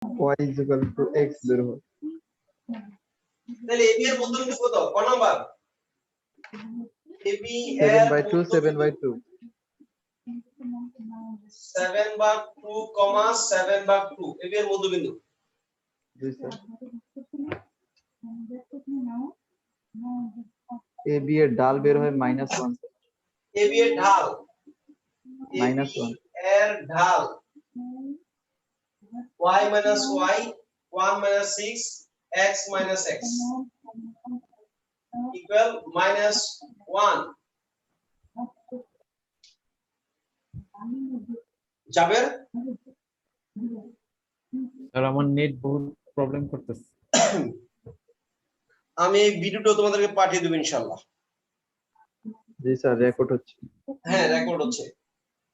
y is equal to x বের হয়। তাহলে AB এর মধ্যবিন্দু কত? ক নাম্বার? AB 7 এর by 2 7 মধ্যবিন্দু by 2 7/2, 7/2 AB এর মধ্যবিন্দু। জি স্যার। ab এর ঢাল বের হয় -1 AB এর ঢাল AB -1 এর ঢাল y minus y 1 minus 6 x minus x equal -1 Jaber sir আমার নেট বহুত প্রবলেম করতেছে। আমি এই ভিডিওটা তোমাদেরকে পাঠিয়ে দেব ইনশাআল্লাহ। জি স্যার রেকর্ড হচ্ছে। হ্যাঁ রেকর্ড হচ্ছে।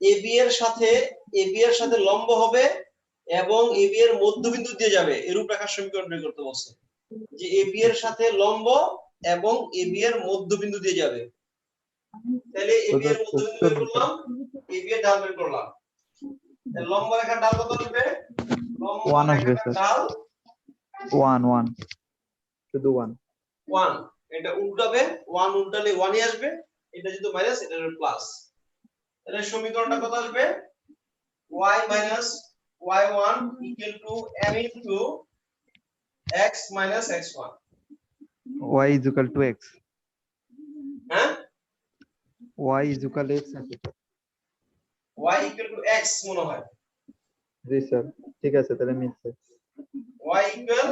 AB এর সাথে লম্ব হবে এবং AB এর মধ্যবিন্দু দিয়ে যাবে এই রূপরেখার সমীকরণ বের করতে বলছে যে AB এর সাথে লম্ব এবং AB এর মধ্যবিন্দু দিয়ে যাবে। তাহলে AB এর মধ্যবিন্দু বের করলাম, AB এর ঢাল বের করলাম। লম্ব রেখার ঢাল কত আসবে? লম্ব 1 আসবে রেখার স্যার। ঢাল 1 শুধু 1 1 এটা উল্টাবে 1 উল্টালে 1ই আসবে, এটা যদি মাইনাস এটা হবে প্লাস। তাহলে সমীকরণটা কত আসবে? y minus y1 equal to m into x minus x1 y is equal to x হ্যাঁ y is equal to x আছে sir. y equal to x মনে হয় জি স্যার ঠিক আছে তাহলে মিলছে। y equal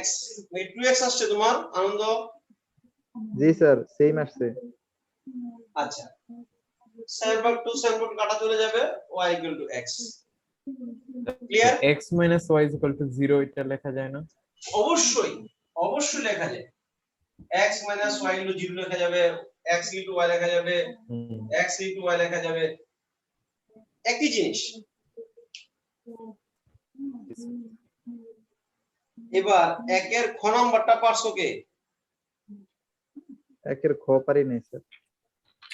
x এই 2x আসছে তোমার আনন্দ? জি স্যার সেম আসছে। আচ্ছা 7/2 7/2 কাটা চলে যাবে y equal to x clear? x minus y is equal to 0 এটা লেখা যায় না? অবশ্যই লেখা যায়। x minus y into 0 লেখা যাবে, x into y লেখা যাবে, x into y লেখা যাবে, একই জিনিস। এবার একের খ নাম্বারটা পারছো কে? একের খ পারি নাই স্যার।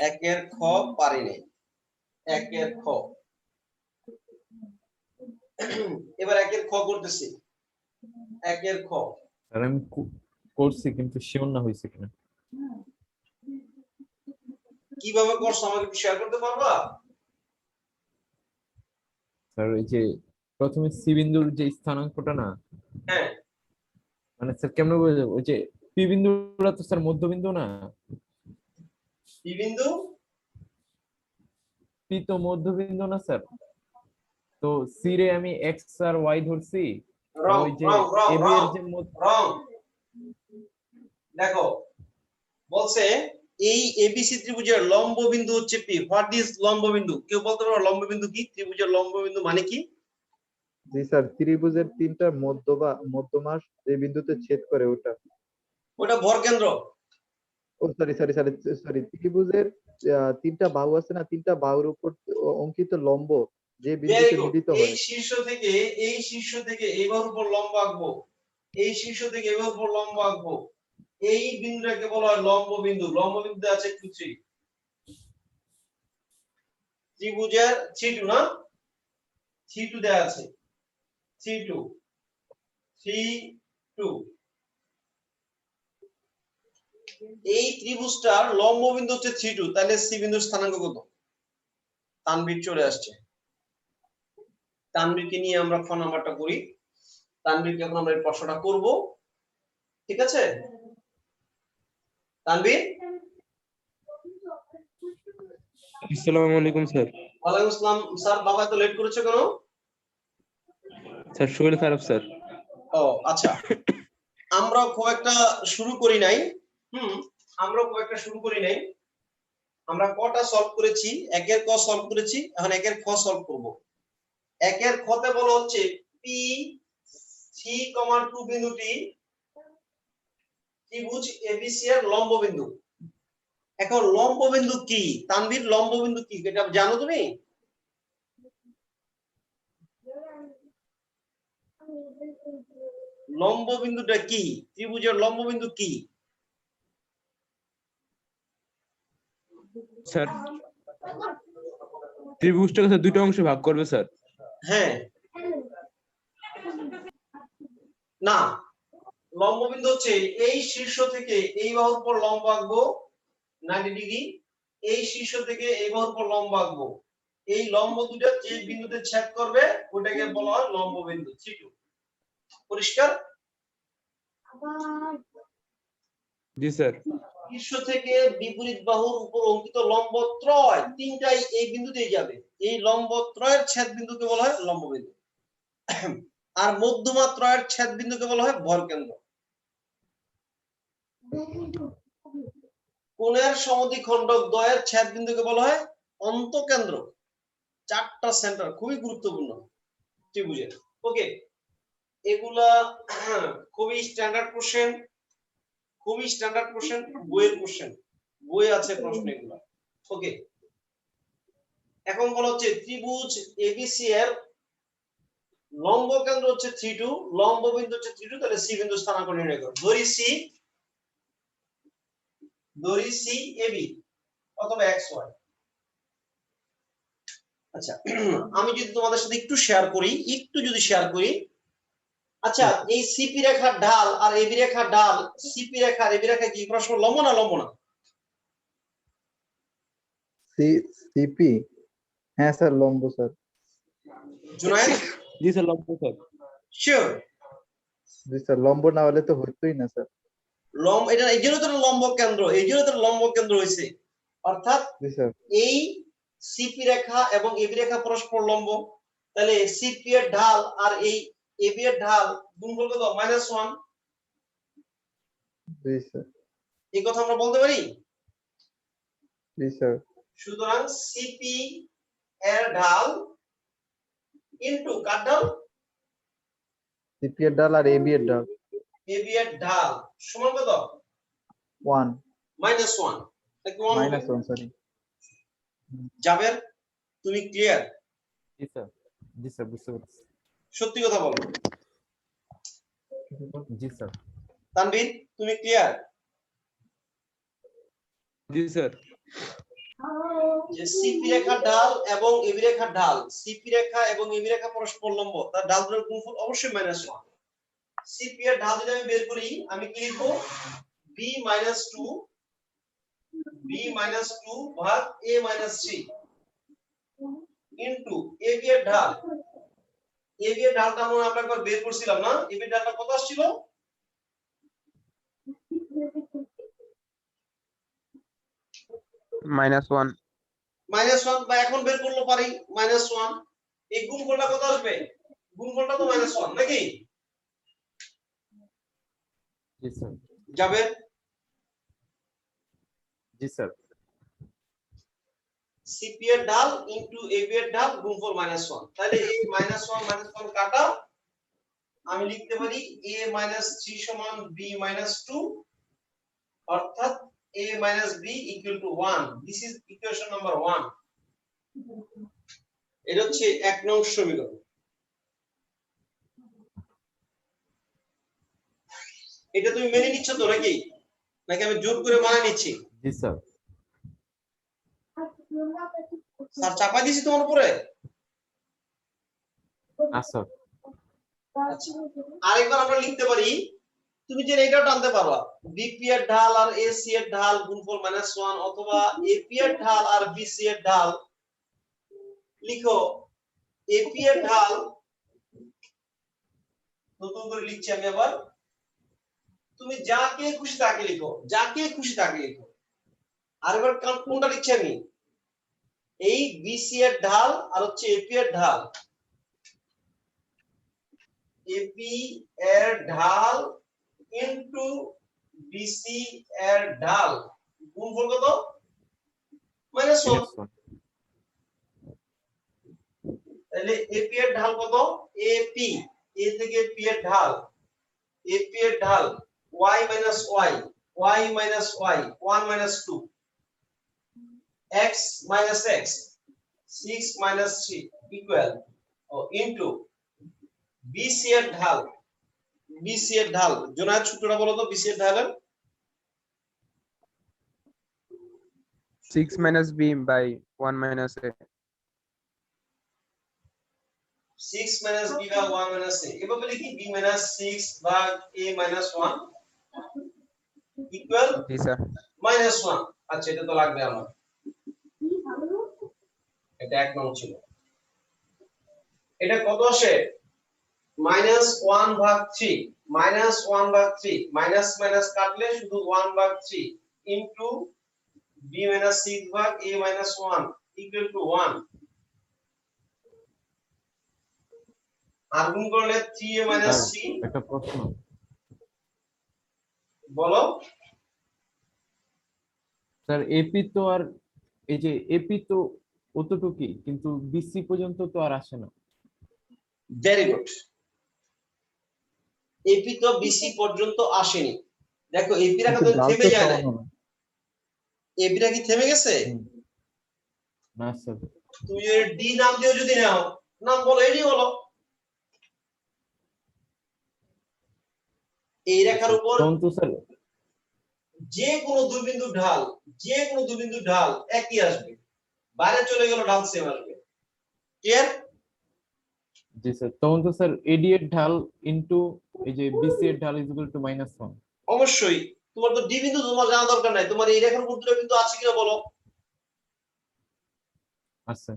একের খ পারি নাই। একের খ এবার একের খ করতেছি। একের খ স্যার আমি করছি কিন্তু শিওর না হইছে কিনা। কিভাবে করছো আমাকে একটু শেয়ার করতে পারবা? স্যার এই যে প্রথমে সি বিন্দুর যে স্থানাঙ্কটা না, হ্যাঁ মানে স্যার কেমন বুঝবো? ওই যে পি বিন্দুটা তো স্যার মধ্যবিন্দু না, পি বিন্দু পি তো মধ্যবিন্দু না স্যার। তো সি রে আমি এক্স আর ওয়াই ধরছি, আর রং ওই যে রং রং এবি এর রং যে রং দেখো বলছে এই এবিসি ত্রিভুজের লম্ব বিন্দু হচ্ছে পি। হোয়াট ইজ লম্ব বিন্দু? কেউ বলতে পারো লম্ব বিন্দু কি? ত্রিভুজের লম্ব বিন্দু মানে কি? জি স্যার ত্রিভুজের তিনটা মধ্যমাস যে বিন্দুতে ছেদ করে ওটা। ওটা ভরকেন্দ্র। ও সরি সরি সরি সরি ত্রিভুজের তিনটা বাহু আছে না, তিনটা বাহুর উপর অঙ্কিত লম্ব যে ভেরি বিন্দুতে গুড। মিলিত এই হয়। শীর্ষ থেকে এইবার উপর লম্ব আঁকবো, এই শীর্ষ থেকে এইবার উপর লম্ব আঁকবো, এই বিন্দুটাকে বলা হয় লম্ব বিন্দু। লম্ব বিন্দু আছে 2 3 ত্রিভুজের 3 2 না 3 2 দেয়া আছে 3 2 3 2 এই ত্রিভুজটার লম্ব বিন্দু হচ্ছে 3 2 তাহলে সি বিন্দুর স্থানাঙ্ক কত? তানভীর চলে আসছে। তানভীরকে নিয়ে আমরা খ নাম্বারটা করি। তানভীরকে এখন আমরা এই প্রশ্নটা করব, ঠিক আছে? তানভীর আসসালামু আলাইকুম স্যার। ওয়ালাইকুম আসসালাম স্যার। বাবা এত লেট করেছে কেন? স্যার শরীর খারাপ স্যার। ও আচ্ছা আমরা খুব একটা শুরু করি নাই। আমরা খুব একটা শুরু করি নাই। আমরা কটা সলভ করেছি? একের ক সলভ করেছি, এখন একের খ সলভ করব। একের খতে বলা হচ্ছে পি 3, 2 বিন্দুটি ত্রিভুজ এবিসি এর লম্ব বিন্দু। এখন লম্ব বিন্দু কি? তানভীর লম্ব বিন্দু কি এটা জানো তুমি? লম্ব বিন্দুটা কি? ত্রিভুজের লম্ব বিন্দু কি? স্যার ত্রিভুজটাকে স্যার দুটো অংশে ভাগ করবে স্যার। হ্যাঁ না, লম্ব বিন্দু হচ্ছে এই শীর্ষ থেকে এই বাহুর উপর লম্ব আঁকবো 90 ডিগ্রি, এই শীর্ষ থেকে এই বাহুর উপর লম্ব আঁকবো, এই লম্ব দুটো যে বিন্দুতে ছেদ করবে ওটাকে বলা হয় লম্ব বিন্দু। পরিষ্কার? জি স্যার। শীর্ষ থেকে বিপরীত বাহুর উপর অঙ্কিত লম্ব ত্রয় তিনটাই এই বিন্দুতেই যাবে, এই লম্ব ত্রয়ের ছেদ বিন্দুকে বলা হয় লম্ব বিন্দু। আর মধ্যমা ত্রয়ের ছেদ বিন্দুকে বলা হয় ভরকেন্দ্র। কোণের সমদ্বিখণ্ডক দ্বয়ের ছেদ বিন্দুকে বলা হয় অন্তকেন্দ্র। চারটা সেন্টার খুবই গুরুত্বপূর্ণ ত্রিভুজের। ওকে, এগুলা খুবই স্ট্যান্ডার্ড কোশ্চেন, খুবই স্ট্যান্ডার্ড কোশ্চেন, বইয়ের কোশ্চেন, বই আছে প্রশ্ন এগুলা। ওকে, এখন বলা হচ্ছে ত্রিভুজ এবিসি এর লম্ব কেন্দ্র হচ্ছে 32, লম্ব বিন্দু হচ্ছে 32, তাহলে সি বিন্দু স্থানাঙ্ক নির্ণয় করো। দড়ি সি এবি অথবা এক্স ওয়াই। আচ্ছা, আমি যদি তোমাদের সাথে একটু শেয়ার করি, আচ্ছা এই সিপি রেখার ঢাল আর এবি রেখার ঢাল, সিপি রেখা আর এবি রেখা কি পরস্পর লম্ব না লম্ব না? সিপি, হ্যাঁ স্যার লম্ব স্যার। জুনায়েদ জি স্যার, লম্ব স্যার। শিওর? জি স্যার, লম্ব না হলে তো হইতোই না স্যার। এটা এই জন্য তো লম্ব কেন্দ্র, এই জন্য তো লম্ব কেন্দ্র হয়েছে, অর্থাৎ জি স্যার। এই সিপি রেখা এবং এবি রেখা পরস্পর লম্ব, তাহলে সিপি এর ঢাল আর এই এবি এর ঢাল গুণফল কত? -1। জি স্যার। এই কথা আমরা বলতে পারি। জি স্যার। সুতরাং সিপি এর ঢাল ইনটু কার ঢাল? সিপি এর ডাল আর এবি এর ডাল এবি এর ঢাল সমান কত? 1 -1 নাকি 1 হবে? -1 সরি। জাবের, তুমি ক্লিয়ার? জি স্যার, জি স্যার, বুঝতে পারছি। সত্যি কথা বলো। জি স্যার। তানভীর, তুমি ক্লিয়ার? জি স্যার। যে সিপি রেখার ঢাল এবং এবি রেখার ঢাল, সিপি রেখা এবং এবি রেখা পরস্পর লম্ব, তার ঢাল দুটোর গুণফল অবশ্যই -1। সিপি এর ঢাল যদি আমি বের করি, আমি কি লিখবো? b - 2 ভাগ a - 3 ইনটু ab এর ঢাল। ab এর ঢালটা আমরা একবার বের করছিলাম না? ab এর ঢালটা কত আসছিল? -1। -1 বা এখন বের করলে পারি -1। এই গুণফলটা কত আসবে? গুণফলটা তো -1 নাকি? জি স্যার। জাবের, জি স্যার। সিপি এর ঢাল ইনটু এবি এর ঢাল গুণফল -1। তাহলে এই -1 কাটা, আমি লিখতে পারি a - 3 সমান b - 2, অর্থাৎ a - b = 1। This is equation number 1। এটা হচ্ছে 1 নং সমীকরণ। এটা তুমি মেনে নিচ্ছ তো নাকি? নাকি আমি জোর করে বানাই নিচ্ছি? জি স্যার। স্যার চাপাই দিছি তোমার উপরে? আচ্ছা। আরেকবার আমরা লিখতে পারি, তুমি যে এটা টানতে পারবা, বিপি এর ঢাল আর এসি এর ঢাল গুণফল -1, অথবা এপি এর ঢাল আর বিসি এর ঢাল। লিখো এপি এর ঢাল, নতুন করে লিখছি আমি আবার, তুমি যাকে খুশি তাকে লিখো, যাকে খুশি তাকে লিখো। আরেকবার কোনটা লিখছি আমি? এই বিসি এর ঢাল আর হচ্ছে এপি এর ঢাল। এপি এর ঢাল ইনটু বিসি এর ঢাল গুণফল কত? -1। তাহলে এপি এর ঢাল কত? এপি, এ থেকে পি এর ঢাল, এপি এর ঢাল y - y, y - y, 1 - 2, x - x, 6 - 3 equal into BC এর ঢাল। বিসি এর ঢাল জোনায়েদ সূত্রটা বলো তো, বিসি এর ঢালের? 6 - b by 1 - a। 6 minus b ভাগ 1 মাইনাস a এভাবে লিখি b মাইনাস 6 ভাগ a minus 1 equal G sir minus 1। আচ্ছা এটা তো লাগবে আমার, এটা এক নং ছিল। এটা কত আসে? মাইনাস 1 ভাগ 3, মাইনাস 1 ভাগ 3, মাইনাস মাইনাস কাটলে শুধু 1 ভাগ 3 ইনটু b মাইনাস 6 ভাগ a মাইনাস 1 ইকুয়াল টু 1। আর গুণ করলে 3a মাইনাস 3। একটা প্রশ্ন, বলো স্যার এপি তো আর এই যে এপি তো অতটুকুই, কিন্তু বিসি পর্যন্ত তো আর আসে না। Very good. এপি তো বিসি পর্যন্ত আসেনি। দেখো এপি রেখা তো ঢাল থেমে তো যায় না, সমান হবে। এপি রেখা কি থেমে গেছে? না স্যার, তুমি এর ডি নাম দিও, যদি নাও নাম বলো, এডি বলো। এই রেখার উপর তখন তো স্যার যে কোনো দুই বিন্দু ঢাল, যে কোনো দুই বিন্দু ঢাল একই আসবে, বাইরে চলে গেল ঢাল সেম আসবে। ক্লিয়ার? জি স্যার, তখন তো স্যার এডি এর ঢাল ইনটু এই যে বিসি এর ঢাল ইকুয়াল টু -1। অবশ্যই। তোমার তো ডি বিন্দু তোমার জানা দরকার নাই, তোমার এই রেখার উপর দুটো বিন্দু আছে কিনা বলো। আচ্ছা,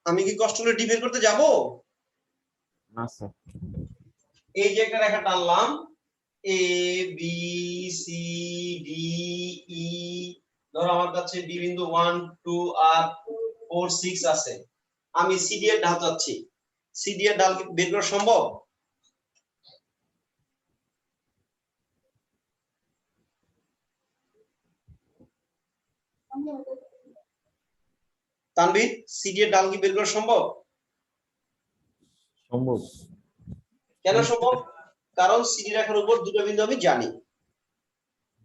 আমি কি কষ্ট করে ডি বের করতে যাব? না স্যার। এই যে একটা রেখা টানলাম, A B C D E, ধরো আমার কাছে ডি বিন্দু 1 2 আর 4 6 আছে। আমি সিডি এর ঢাল চাচ্ছি, সিডি এর ঢাল কি বের করা সম্ভব? তানভীর, সিডি এর ঢাল কি বের করা সম্ভব? সম্ভব। কেন সম্ভব? কারণ সিডি রেখার উপর দুটো বিন্দু আমি জানি।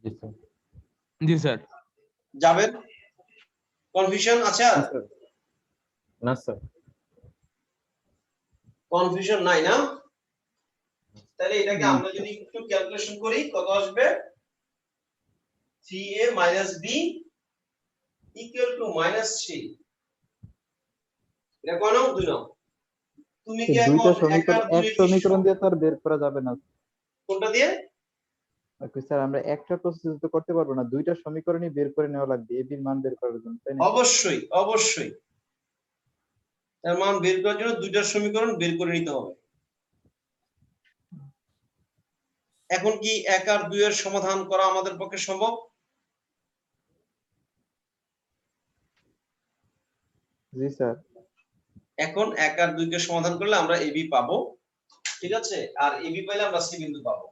জি স্যার। জি স্যার যাবেন? কনফিউশন আছে? আর জি স্যার। না স্যার। কনফিউশন নাই না? তাহলে এটাকে না। আমরা যদি একটু ক্যালকুলেশন করি, কত আসবে? 3a - b equal to -3। এটা কয় নং? 2 নং। তুমি কি এখন দুইটা এক সমীকরণ, আর এক 2 এর সমীকরণ দিয়ে তো আর বের করা যাবে না। কোনটা দিয়ে? স্যার আমরা একটা প্রসেস তো করতে পারবো না, দুইটা সমীকরণই বের করে নেওয়া লাগবে এ বির মান বের করার জন্য, তাই না? অবশ্যই অবশ্যই, তার মান বের করার জন্য দুইটা সমীকরণ বের করে নিতে হবে। এখন কি 1 আর 2 এর সমাধান করা আমাদের পক্ষে সম্ভব? জি স্যার। এখন 1 আর 2 কে সমাধান করলে আমরা এবি পাবো, ঠিক আছে? আর এবি পাইলে আমরা সি বিন্দু পাবো।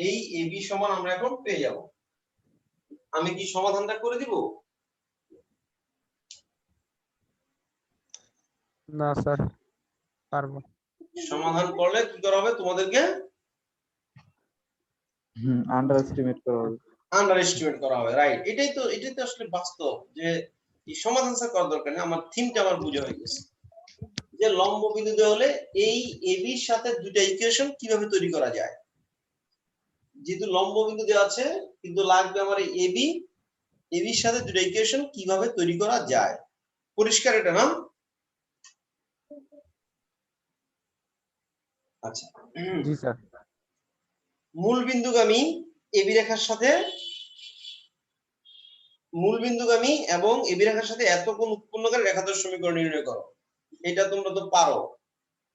এই এবি সমান আমরা এখন পেয়ে যাব। আমি কি সমাধানটা করে দিব? না স্যার পারবো সমাধান করলে কি করা হবে তোমাদেরকে? আন্ডার এস্টিমেট করা হবে। আন্ডার এস্টিমেট করা হবে, রাইট। এটাই তো আসলে বাস্তব, যে এই সমাধান স্যার করার দরকার নেই। আমার থিমটা আমার বুঝা হয়ে গেছে, যে লম্ব বিন্দু দেওয়া হলে এই এবি এর সাথে দুইটা ইকুয়েশন কিভাবে তৈরি করা যায়। যেহেতু লম্ব বিন্দু দেওয়া আছে, কিন্তু লাগবে আমার এবি, এর সাথে দুইটা ইকুয়েশন কিভাবে তৈরি করা যায়। পরিষ্কার এটা না? আচ্ছা, জি স্যার মূল বিন্দুগামী এবি রেখার সাথে, মূল বিন্দুগামী এবং এবি রেখার সাথে এত কোণ উৎপন্নকারী রেখাদ্বয় সমীকরণ নির্ণয় করো। এটা তোমরা তো পারো,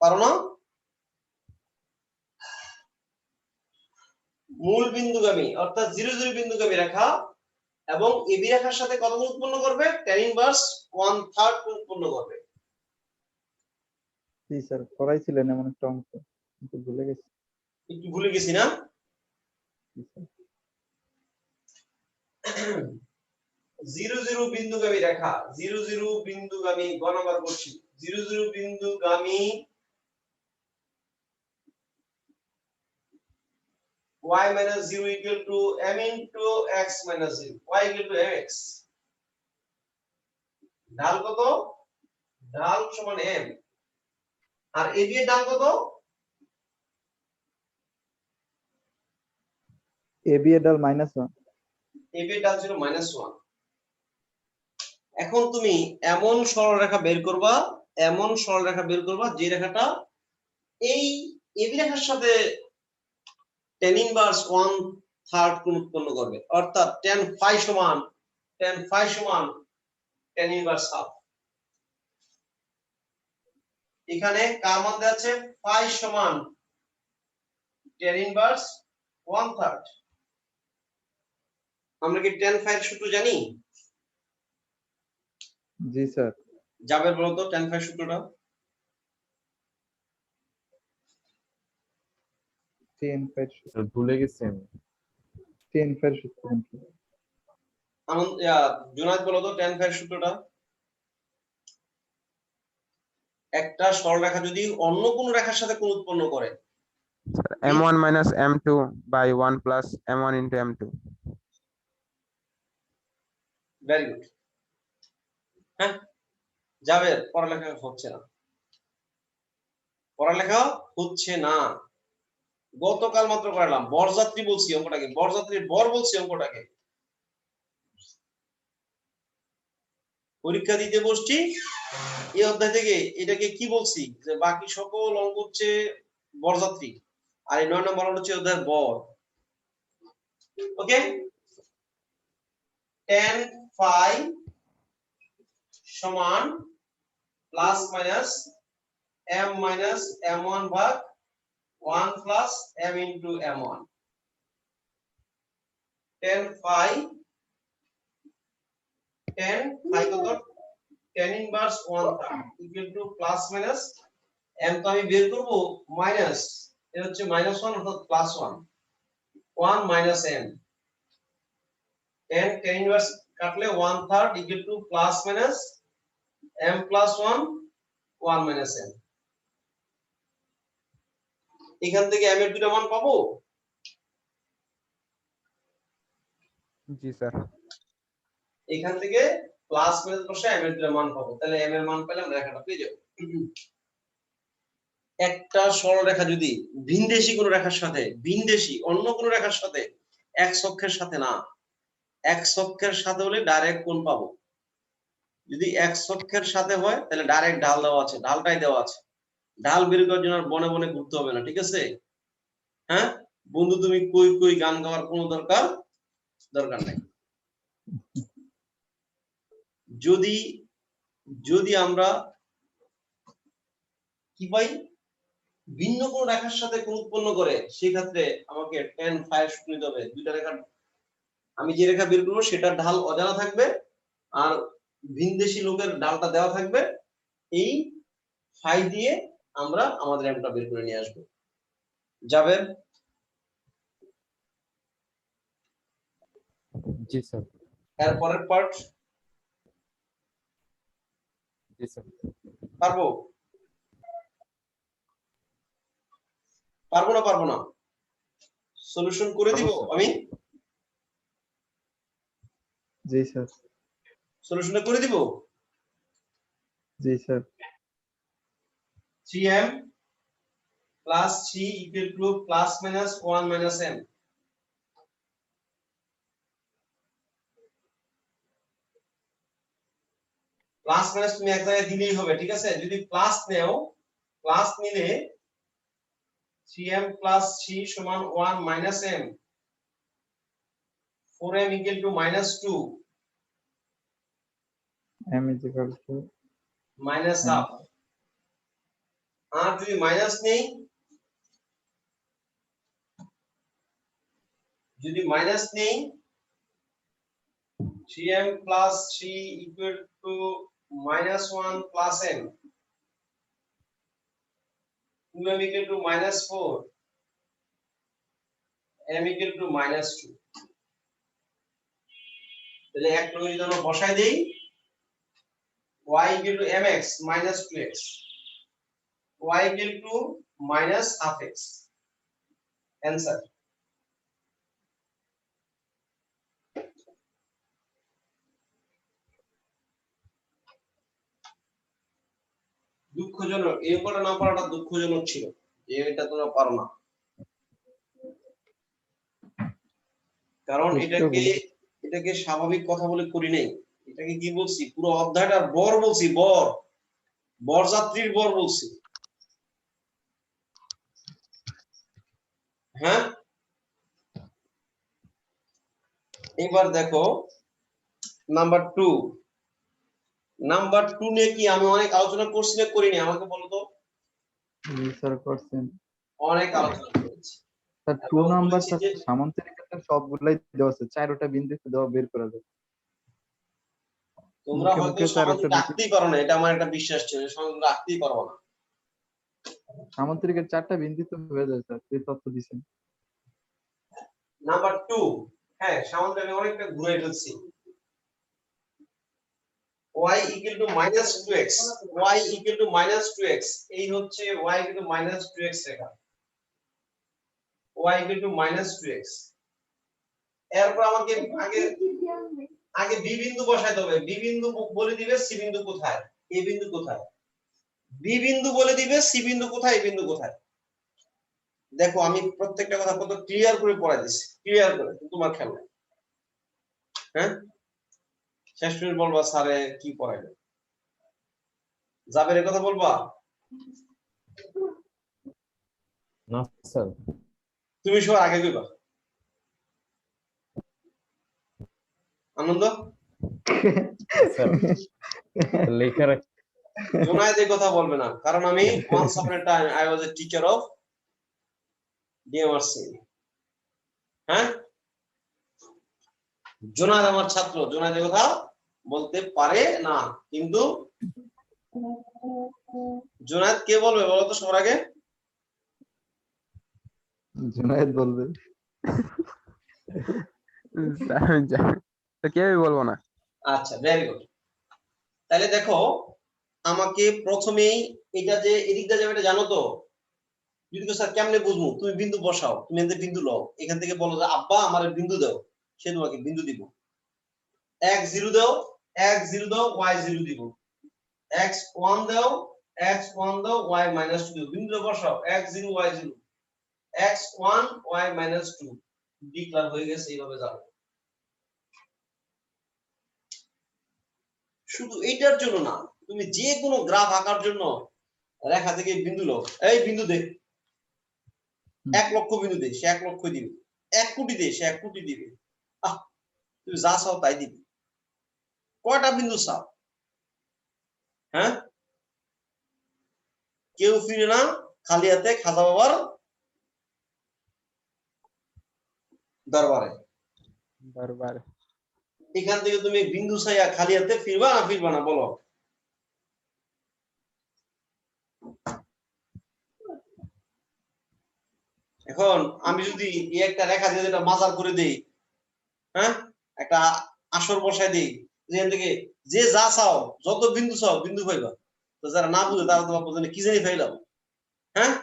পারো না? মূল বিন্দুগামী অর্থাৎ 0 0 বিন্দুগামী রেখা এবং এবি রেখার সাথে কত কোণ উৎপন্ন করবে? tan ইনভার্স 1/3 কোণ উৎপন্ন করবে। জি স্যার, পড়াইছিলেন এমন একটা অঙ্ক, কিন্তু ভুলে গেছি। একটু ভুলে গেছি না? জি স্যার। 0 0 বিন্দুগামী রেখা, 0 0 বিন্দুগামী গণবার করছি, 0 0 বিন্দুগামী y minus 0 equal to m into x minus 0, y equal to mx। ঢাল কত? ঢাল সমান m। আর ab এর ঢাল কত? এ বি এর ডাল -1। ab এর ঢাল ছিল -1। এখন তুমি এমন সরলরেখা বের করবা এমন সরলরেখা বের করবা যে রেখাটা এই এবি রেখার সাথে tan ইনভার্স 1/3 কোণ উৎপন্ন করবে, অর্থাৎ tan phi সমান tan ইনভার্স হাফ। এখানে কার মান দেওয়া আছে? phi সমান tan ইনভার্স 1/3। আমরা কি tan phi এর সূত্র জানি? জি স্যার। জাবের বলো তো tan phi সূত্রটা। tan phi স্যার ভুলে গেছি আমি। সূত্র কি? জুনায়েদ বলো তো tan phi এর সূত্রটা। একটা সরলরেখা যদি অন্য কোন রেখার সাথে কোণ উৎপন্ন করে, m1 minus m2 by 1 plus m1 into m2. Very good. হ্যাঁ, জাবের পড়ালেখা হচ্ছে না। গতকাল মাত্র করালাম, বরযাত্রী বলছি অঙ্কটাকে, বরযাত্রীর বর বলছি অঙ্কটাকে। পরীক্ষা দিতে বসছি, এই অধ্যায় থেকে এটাকে কি বলছি যে বাকি সকল অঙ্ক হচ্ছে বরযাত্রী, আর এই 9 নম্বর অঙ্ক হচ্ছে অধ্যায়ের বর। ওকে, tan phi সমান plus minus m minus m1 ভাগ 1 plus m into m1। tan phi কত? tan inverse 1/3 equal to plus minus m তো আমি বের করব মাইনাস, এর হচ্ছে -1 অর্থাৎ +1 1 মাইনাস m। tan ইনভার্স কাটলে 1/3 equal to plus minus m plus 1 1 minus m। এখান থেকে m এর দুটো মান পাবো। জি স্যার। এখান থেকে প্লাস মাইনাস বসে m এর দুটো মান পাবো, তাহলে m এর মান পেলাম, রেখাটা পেয়ে যাব। একটা সরলরেখা যদি ভিনদেশী কোন রেখার সাথে, ভিনদেশী অন্য কোন রেখার সাথে, x অক্ষের সাথে না, x অক্ষের সাথে হলে ডাইরেক্ট কোণ পাবো। যদি x অক্ষের সাথে হয় তাহলে ডাইরেক্ট ঢাল দেওয়া আছে, ঢালটাই দেওয়া আছে, ঢাল বের করার জন্য আর বনে বনে ঘুরতে হবে না, ঠিক আছে? হ্যাঁ বন্ধু, তুমি কই কই গান গাওয়ার কোনো দরকার নাই। যদি আমরা কি পাই, ভিন্ন কোন রেখার সাথে কোণ উৎপন্ন করে, সেই ক্ষেত্রে আমাকে tan phi সূত্র নিতে হবে। দুইটা রেখার আমি যে রেখা বের করবো সেটার ঢাল অজানা থাকবে, আর ভিনদেশী লোকের ঢালটা দেওয়া থাকবে। এই phi দিয়ে আমরা আমাদের এমটা বের করে নিয়ে আসবো। যাবেন? জি স্যার। এর পরের পার্ট জি স্যার। পারবো না? সলিউশন করে দিব আমি? জি স্যার। সলিউশনটা করে দিব? জি sir. 3m plus 3 equal to plus minus 1 minus m। Plus minus তুমি এক জায়গায় দিলেই হবে, ঠিক আছে? যদি প্লাস নেও, প্লাস নিলে 3m plus 3 সমান 1 minus m, 4m equal to -2, m is equal to minus half। আর যদি মাইনাস নেই, যদি মাইনাস নেই, 3m plus 3 equal to -1 plus m, 2m equal to -4, m equal to -2। তাহলে এক নম্বর যদি আমরা বসাই দেই, y equal to mx minus 2x, y equal to minus half x। Answer। দুঃখজনক, এই অঙ্কটা না পারাটা দুঃখজনক ছিল, যে এটা তোমরা পারো না। কারণ এটাকে স্বাভাবিক কথা বলে করি নাই, এটাকে কি বলছি, পুরো অধ্যায়টার বর বলছি, বর। বরযাত্রীর বর বলছি, হ্যাঁ। এবার দেখো নাম্বার 2 নিয়ে কি আমি অনেক আলোচনা করছি না করিনি আমাকে বলো তো? জি স্যার করছেন। অনেক আলোচনা করেছি। স্যার 2 এবং নাম্বার বলেছি স্যার যে সামান্তরিক ক্ষেত্রে সবগুলাই দেওয়া আছে, 4টা বিন্দুতে দেওয়া বের করা যায়। তোমরা মুখে হয়তো মুখে স্যার সমান্তরিক ওটা রাখতেই পারো না, এটা আমার একটা বিশ্বাস ছিল, সমান্তরিক রাখতেই পারবো না। সামান্তরিকের 4টা বিন্দুতে হয়ে যায় স্যার, এই তথ্য দিছেন। নাম্বার 2, হ্যাঁ সামান্তরিক আমি অনেকটা ঘুরে ফেলছি। y equal to minus 2x, y equal to minus 2x, এই হচ্ছে y equal to minus 2x Rekha, y equal to minus 2x। এরপর আমাকে আগে বি বিন্দু বসাইতে হবে, বি বিন্দু বলে দিবে সি বিন্দু কোথায়, এ বিন্দু কোথায়, বি বিন্দু বলে দিবে সি বিন্দু কোথায়, এ বিন্দু কোথায়। দেখো আমি প্রত্যেকটা কথা কত ক্লিয়ার করে পড়াই দিচ্ছি, ক্লিয়ার করে, তোমার খেয়াল নাই। হ্যাঁ শেষ করে বলবা স্যারে কি পড়াইলো, জাবের কথা বলবা? না স্যার। তুমি সবার আগে কইবা। আনন্দ স্যার লেখা রাখ। জোনায়েদ এই কথা বলবে না, কারণ আমি once upon a time I was a teacher of DMRC। হ্যাঁ জোনায়েদ আমার ছাত্র, জোনায়েদ এই কথা বলতে পারে না, কিন্তু জোনায়েদ কে বলবে বলো তো সবার আগে? জুনায়েদ বলবে। তো কেউই বলবো না। আচ্ছা ভেরি গুড। তাহলে দেখো আমাকে প্রথমেই এটা যে এদিকটা যাবে এটা জানো তো? যদি স্যার কেমনে বুঝবো, তুমি বিন্দু বসাও, তুমি এখান থেকে বিন্দু লও, এখান থেকে বলো যে আব্বা আমার বিন্দু দাও, সে তোমাকে বিন্দু দিব। x0 দাও, x0 দাও, y0 দিব, x1 দাও, x1 দাও, y-2 দিব, বিন্দু বসাও x0 y0, x1 y-2 declare হয়ে গেছে, এইভাবে যাবে। শুধু এইটার জন্য না, তুমি যে কোনো গ্রাফ আঁকার জন্য রেখা থেকে বিন্দু লও, এই বিন্দু দে, 1 লক্ষ বিন্দু দে, সে 1 লক্ষ দিবে, 1 কোটি দে, সে 1 কোটি দিবে। তুমি যা চাও তাই দিবে। কয়টা বিন্দু চাও? হ্যাঁ কেউ ফিরে না খালি হাতে খাজা বাবার দরবারে। বারবার এখান থেকে তুমি বিন্দু চাইয়া খালি হাতে ফিরবা না ফিরবা না বলো? এখন আমি যদি এই একটা রেখা দিয়ে যেটা মাজার করে দেই, হ্যাঁ একটা আসর বসায় দেই, যেখান থেকে যে যা চাও যত বিন্দু চাও বিন্দু পাইবা। তো যারা না বুঝে তারা তোমার পর্যন্ত কি জানি ফাইলাম, হ্যাঁ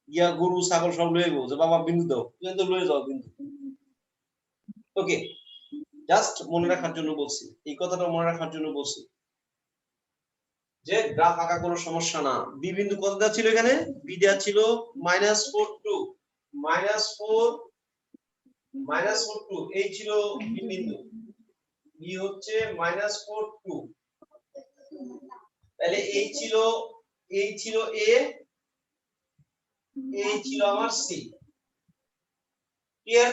গিয়া গরু ছাগল সব লয়ে যাবো যে বাবা বিন্দু দাও, তুমি তো লয়ে যাও বিন্দু। ওকে জাস্ট মনে রাখার জন্য বলছি, এই কথাটা মনে রাখার জন্য বলছি যে গ্রাফ আঁকা কোনো সমস্যা না। বি বিন্দু কত দেওয়া ছিল এখানে? বি দেওয়া ছিল -4 2 -4 2, এই ছিল বি বিন্দু, বি হচ্ছে -4 2, তাহলে এই ছিল এ, এই ছিল আমার সি। ক্লিয়ার?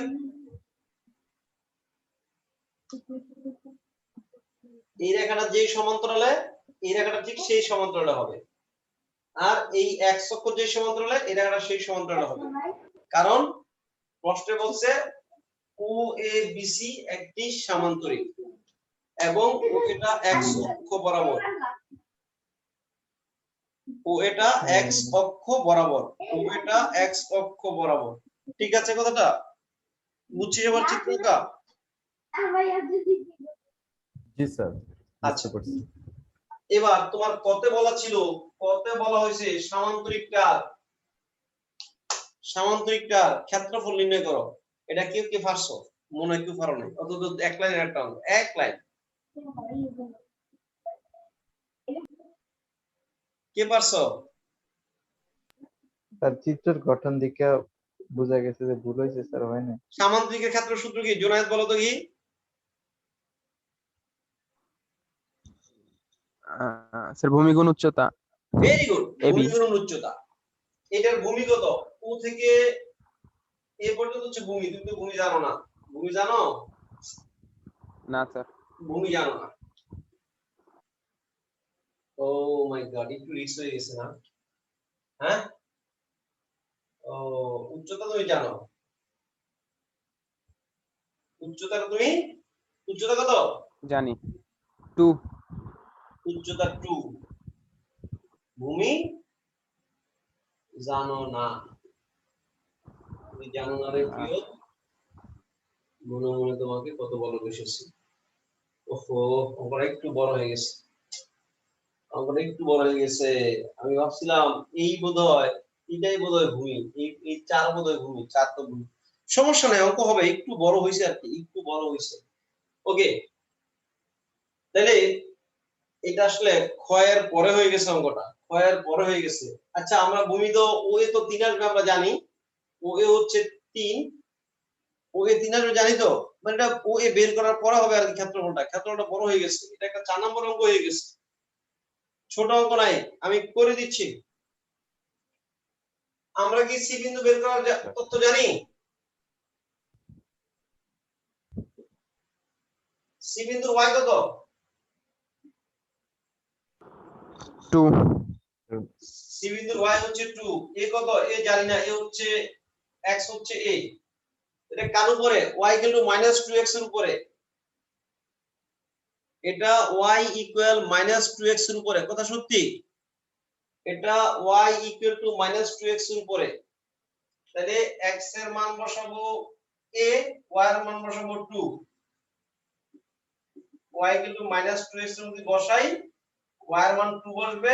এই রেখাটা যেই সমান্তরালে, এই রেখাটা ঠিক সেই সমান্তরালে হবে, আর এই এক্স অক্ষ যেই সমান্তরালে, এই রেখাটা সেই সমান্তরালে হবে। কারণ প্রশ্নে বলছে ও এ বি সি একটি সামান্তরিক এবং ও এটা এক্স অক্ষ বরাবর, ও এটা এক্স অক্ষ বরাবর, ও এটা এক্স অক্ষ বরাবর। ঠিক আছে কথাটা? বুঝছিস এবার চিত্রটা? জি স্যার। আচ্ছা এবার তোমার কতে বলা ছিল, কতে বলা হয়েছে সামান্তরিকটার ক্ষেত্রফল নির্ণয় করো। এটা কেউ কে পারছো? মনে হয় কেউ পারো নাই, অন্তত এক লাইনের একটা অঙ্ক, এক লাইন কে পারছো? তার চিত্রের গঠন দেখে বোঝা গেছে যে ভুল হয়েছে স্যার, হয় না। সামান্তরিকের ক্ষেত্র সূত্র কি জোনায়েদ বলো তো কি? স্যার ভূমি গুণ উচ্চতা ভেরি গুড, AB। ভূমি গুণ উচ্চতা। এটার ভূমি কত? ও থেকে এ পর্যন্ত হচ্ছে ভূমি। তুমি তো ভূমি জানো না। ভূমি জানো? না স্যার। ভূমি জানো না। ও মাই গড, একটু রিস্ক হয়ে গেছে না? হ্যাঁ, ও উচ্চতা তুমি জানো? উচ্চতা তুমি, উচ্চতা কত? জানি 2। উচ্চতা 2। ভূমি জানো না। তুমি জানো না রে প্রিয়। মনে মনে তোমাকে কত বড় বসেছি। ওহো, অঙ্কটা একটু বড় হয়ে গেছে। অঙ্কটা একটু বড় হয়ে গেছে। আমি ভাবছিলাম এই বোধহয়, এটাই বোধহয় ভূমি। এই 4 বোধহয় ভূমি, 4 তো ভূমি। সমস্যা নাই, অঙ্ক হবে। একটু বড় হয়েছে আর কি, একটু বড় হয়েছে। ওকে, তাহলে এটা আসলে ক্ষয়ের পরে হয়ে গেছে অঙ্কটা, ক্ষয়ের পরে হয়ে গেছে। আচ্ছা, আমরা ভূমি তো ও এ তো 3 আসবে আমরা জানি। ও এ হচ্ছে 3, ও এ 3 আসবে জানি তো। মানে এটা ও এ বের করার পরে হবে আর কি ক্ষেত্রফলটা। ক্ষেত্রফলটা বড় হয়ে গেছে। এটা একটা 4 নম্বর অঙ্ক হয়ে গেছে। ছোট অঙ্ক নাই, আমি করে দিচ্ছি। আমরা কি সি বিন্দু বের করার তথ্য জানি? সি বিন্দুর y কত? 2। সি বিন্দুর y হচ্ছে 2। এ কত? এ জানি না। এ হচ্ছে x হচ্ছে a। এটা কার উপরে? y -2x এর উপরে। এটা y -2x এর উপরে। কথা সত্যি? এটা y -2x এর উপরে। তাহলে x এর মান বসাবো a, y এর মান বসাবো 2। y -2x এর মধ্যে বসাই, y এর মান 2 বসবে,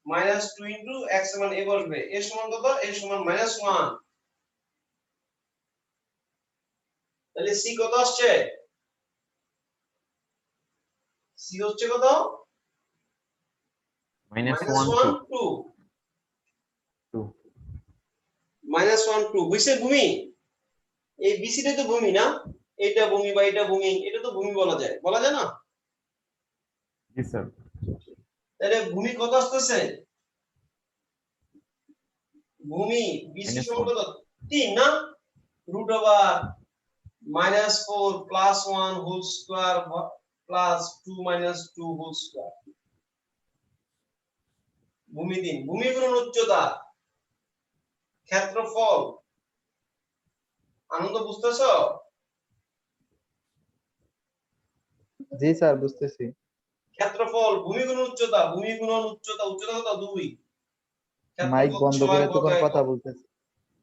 -2 ইনটু x এর মান a বসবে। a সমান কত? a সমান -1। তাহলে c কত আসছে? c হচ্ছে কত? -1 -1 2। 2 -1 2 বুঝছে ভূমি? এই বিসিটাই তো ভূমি না? এটা ভূমি বা এটা ভূমি, এটা তো ভূমি বলা যায়, বলা যায় না? জি স্যার। তাহলে ভূমি কত আসতেছে? ভূমি বিসি সমান কত? 3 না? √4 -4 + 1 whole square plus 2 - 2 whole square. ভূমি 3। ভূমি গুণ উচ্চতা, ক্ষেত্রফল। আনন্দ বুঝতেছো? জি স্যার, বুঝতেছি। ক্ষেত্রফল, ভূমি গুণ উচ্চতা, ভূমি গুণ উচ্চতা, উচ্চতা কত? 2। মাইক ক্ষেত্রফল বন্ধ 6 করে কত তখন একক? কথা বলতেছি।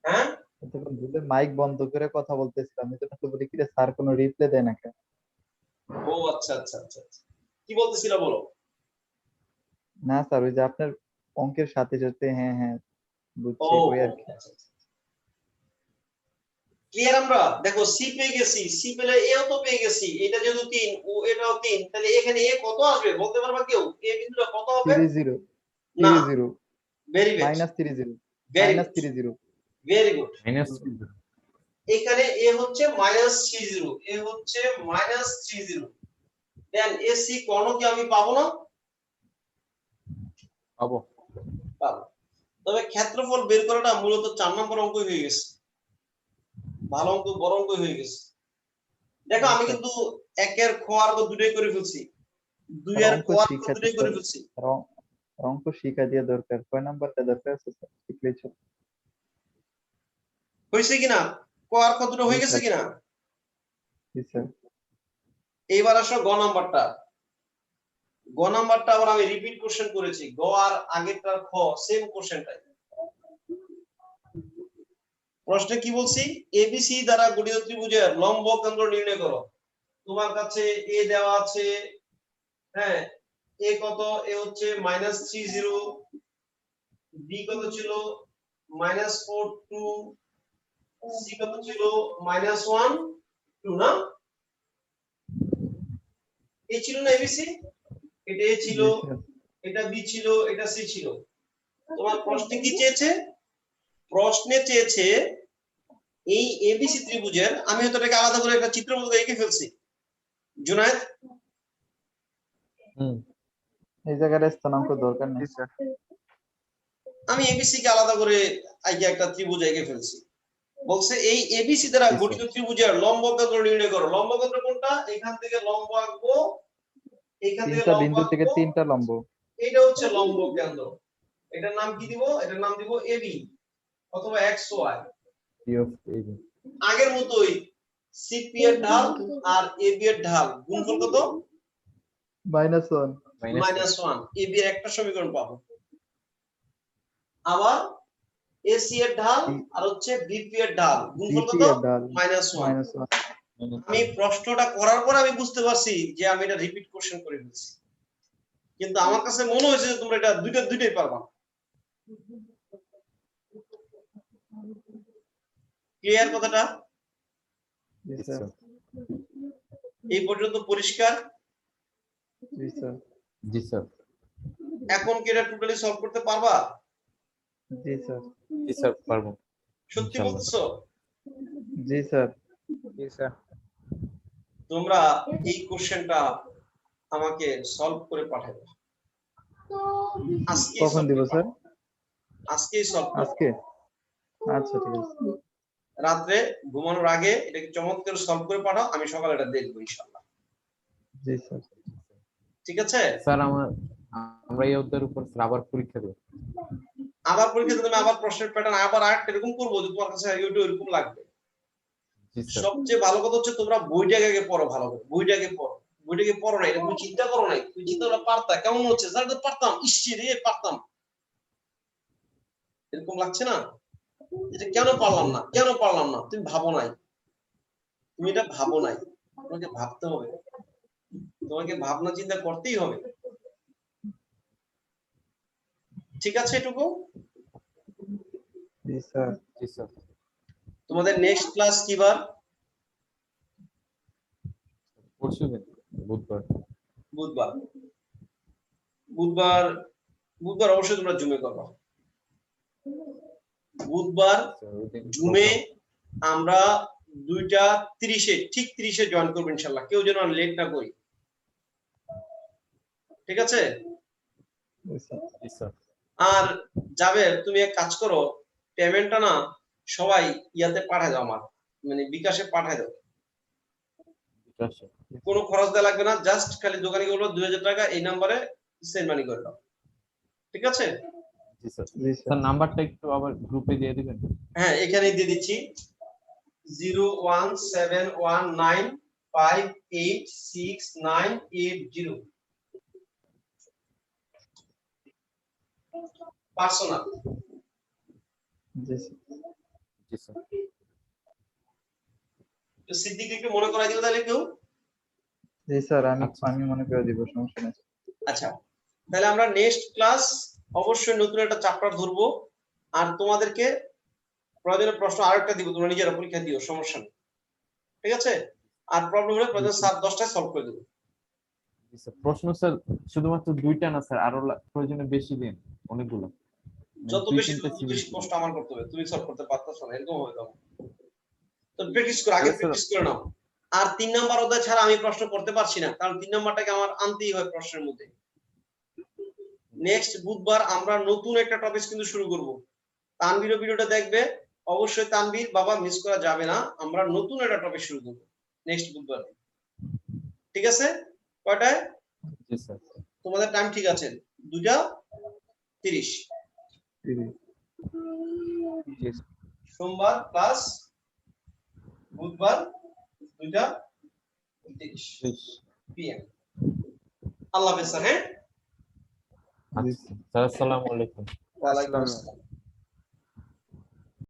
হ্যাঁ, তখন ভুলে মাইক বন্ধ করে কথা বলতেছিলাম। এই জন্য তো বলি কি রে, স্যার কোনো রিপ্লাই দেয় না কেন? ও আচ্ছা আচ্ছা আচ্ছা আচ্ছা। কি বলতেছিলা বলো? না স্যার, ওই যে আপনার অঙ্কের সাথে সাথে হ্যাঁ হ্যাঁ ও বুঝছি ওই আর কি। আচ্ছা আচ্ছা। ক্লিয়ার? আমরা দেখো সি পেয়ে গেছি, সি পেলে এও তো পেয়ে গেছি। এটা যেহেতু 3, ও এটাও 3, তাহলে এখানে এ কত আসবে বলতে পারবা কেউ? এ বিন্দুটা কত হবে? 30 না, 30 very bed, -30 very good, -30। Very good. -3 এখানে এ হচ্ছে -30, এ হচ্ছে -30। দেন এসি কর্ণ কি আমি পাবো না? পাবো। পাবো। তবে ক্ষেত্রফল বের করাটা মূলত 4 নম্বর অঙ্ক হয়ে গেছে। ভালো অঙ্ক, বড় অঙ্ক হয়ে গেছে। দেখো আমি কিন্তু একের খ আর গ দুটোই করে ফেলছি, 2 এর ক অঙ্ক আর গ শিখাতে দুটোই করে ফেলছি। অঙ্ক শিখা দিয়ে দরকার, কয় নাম্বারটা দরকার আছে স্যার? শিখলেই চল। হয়েছে কিনা? ক আর খ দুটো জি হয়ে গেছে স্যার, কিনা? জি স্যার। এইবার আসো গ নাম্বারটা। গ নাম্বারটা আবার আমি রিপিট কোশ্চেন করেছি। গ আর আগেরটার খ সেম কোশ্চেনটাই। প্রশ্নে কি বলছি? এবিসি দ্বারা গঠিত ত্রিভুজের লম্ব কেন্দ্র নির্ণয় করো। তোমার কাছে এ দেওয়া আছে, হ্যাঁ, এ কত? এ হচ্ছে -30, বি কত ছিল? -4 2, সি কত ছিল? -1 2 না? এ ছিল না এবিসি? এটা এ ছিল, জি স্যার। এটা বি ছিল, এটা সি ছিল। তোমার প্রশ্নে কি চেয়েছে? প্রশ্নে চেয়েছে এই এবিসি ত্রিভুজের, আমি হয়তো এটাকে আলাদা করে একটা চিত্র মতো এঁকে ফেলছি। জুনায়েদ, হুম এই জায়গায় স্থানাঙ্ক দরকার নেই। জি স্যার। আমি এবিসি কে আলাদা করে আইকে একটা ত্রিভুজ এঁকে ফেলছি। বলছে এই এবিসি দ্বারা জি, গঠিত ত্রিভুজের লম্ব কেন্দ্র নির্ণয় করো। লম্ব কেন্দ্র কোনটা? এখান থেকে লম্ব আঁকবো, এখান থেকে তিনটা লম্ব বিন্দু থেকে আঁকবো, তিনটা লম্ব। এটা হচ্ছে লম্ব কেন্দ্র। এটার নাম কি দিব? এটার নাম দিব এবি অথবা X Y. P of AB আগের মতোই সিপি এর ঢাল আর এবি এর ঢাল গুণফল কত? -1 -1। এবি এর একটা সমীকরণ পাবো। আবার এসি এর ঢাল আর হচ্ছে বিপি এর ঢাল গুণফল বিপি কত? এর ঢাল -1। -1। আমি প্রশ্নটা করার পর আমি বুঝতে পারছি যে আমি এটা রিপিট কোশ্চেন করে ফেলছি, কিন্তু আমার কাছে মনে হয়েছে যে তোমরা এটা দুইটাই পারবা। ক্লিয়ার কথাটা? জি জি স্যার। স্যার এই পর্যন্ত পরিষ্কার? জি স্যার। জি স্যার এখন কি এটা টোটালি সলভ করতে পারবা? জি স্যার। জি স্যার পারবো সত্যি ইনশাআল্লাহ। বলতেছো? জি স্যার। জি স্যার। তোমরা এই কোশ্চেনটা আমাকে সলভ করে পাঠাবে। আজকে কখন দিব স্যার? আজকেই সলভ করো। আজকে? আচ্ছা ঠিক আছে। রাত্রে ঘুমানোর আগে এটাকে চমৎকার সলভ করে পাঠাও, আমি সকালে এটা দেখবো ইনশাআল্লাহ। জি স্যার। ঠিক আছে? স্যার আমরা এই অধ্যায়ের উপর স্যার আবার পরীক্ষা দেব। আবার পরীক্ষা দিলে আবার প্রশ্নের প্যাটার্ন আবার আরেকটা এরকম করবো যে তোমার কাছে ইউটিউব এরকম লাগবে। জি স্যার সবচেয়ে ভালো কথা হচ্ছে তোমরা বইটাকে আগে পড়ো, ভালো করে বইটাকে পড়ো। বইটাকে পড়ো না, এটা তুমি চিন্তা করো নাই, তুমি চিন্তা করলে পারতা, কেমন হচ্ছে স্যার তো পারতাম, ইসছি রে পারতাম, এরকম লাগছে না? এটা কেন পারলাম না, কেন পারলাম না? তুমি ভাবো নাই, তুমি এটা ভাবো নাই, তোমাকে ভাবতে হবে, তোমাকে ভাবনা চিন্তা করতেই হবে। ঠিক আছে এটুকু? জি স্যার। জি স্যার তোমাদের নেক্সট ক্লাস কি বার? পরশুদিন বুধবার। বুধবার। বুধবার বুধবার অবশ্যই তোমরা জুমে করবা। বুধবার জুমে আমরা 2:30 ঠিক 30 জয়েন করবো ইনশাআল্লাহ, কেউ যেন লেট না করি। ঠিক আছে? জি স্যার। জি স্যার আর যাবে তুমি এক কাজ করো, পেমেন্টটা না সবাই ইয়াতে পাঠায় দাও, আমার মানে বিকাশে পাঠায় দাও। বিকাশে। কোনো খরচ দেওয়া লাগবে না, জাস্ট খালি দোকানে বলবো 2000 টাকা এই নাম্বারে সেন্ড মানি করে দাও। ঠিক আছে? জি স্যার জি স্যার। স্যার নাম্বারটা একটু আবার গ্রুপে দিয়ে দিবেন। হ্যাঁ এখানেই দিয়ে দিচ্ছি 01719586980 পার্সোনাল। জি স্যার। জি স্যার তো সিদ্দিক একটু মনে করাই দিও তাহলে কেউ। জি স্যার আচ্ছা। আমি মনে করে দিব, সমস্যা নেই। আচ্ছা তাহলে আমরা নেক্সট ক্লাস অবশ্যই নতুন একটা চ্যাপ্টার ধরবো, আর তোমাদেরকে প্রয়োজনে প্রশ্ন আরেকটা দিব, তোমরা নিজেরা পরীক্ষা দিও, সমস্যা নেই। ঠিক আছে? আর প্রবলেম হলে প্রয়োজন 7-10টায় সলভ করে দেবো। জি স্যার প্রশ্ন স্যার শুধুমাত্র 2টা না স্যার, আরো প্রয়োজনে বেশি দিন, অনেকগুলো। যত দুই বেশি তিনটা তত সিরিজ বেশি কষ্ট আমার করতে হবে, তুমি সলভ করতে পারতেছ না, এরকম হবে তখন। তো প্র্যাকটিস করো, আগে প্র্যাকটিস করে নাও। আর 3 নাম্বার অধ্যায় ছাড়া আমি প্রশ্ন করতে পারছি না, কারণ 3 নাম্বারটাকে আমার আনতেই হয় প্রশ্নের মধ্যে। নেক্সট বুধবার আমরা নতুন একটা টপিক কিন্তু শুরু করব। তানভীর ভিডিওটা দেখবে অবশ্যই, তানভীর বাবা মিস করা যাবে না, আমরা নতুন একটা টপিক শুরু করব নেক্সট বুধবার। ঠিক আছে? কয়টায়? জি স্যার তোমাদের টাইম ঠিক আছে? 2:30 জি সোমবার ক্লাস, বুধবার 2:30 PM। আল্লাহ হাফেজ স্যার। হ্যাঁ আচ্ছা স্যার আসসালামু আলাইকুম। ওয়ালাইকুম আসসালাম।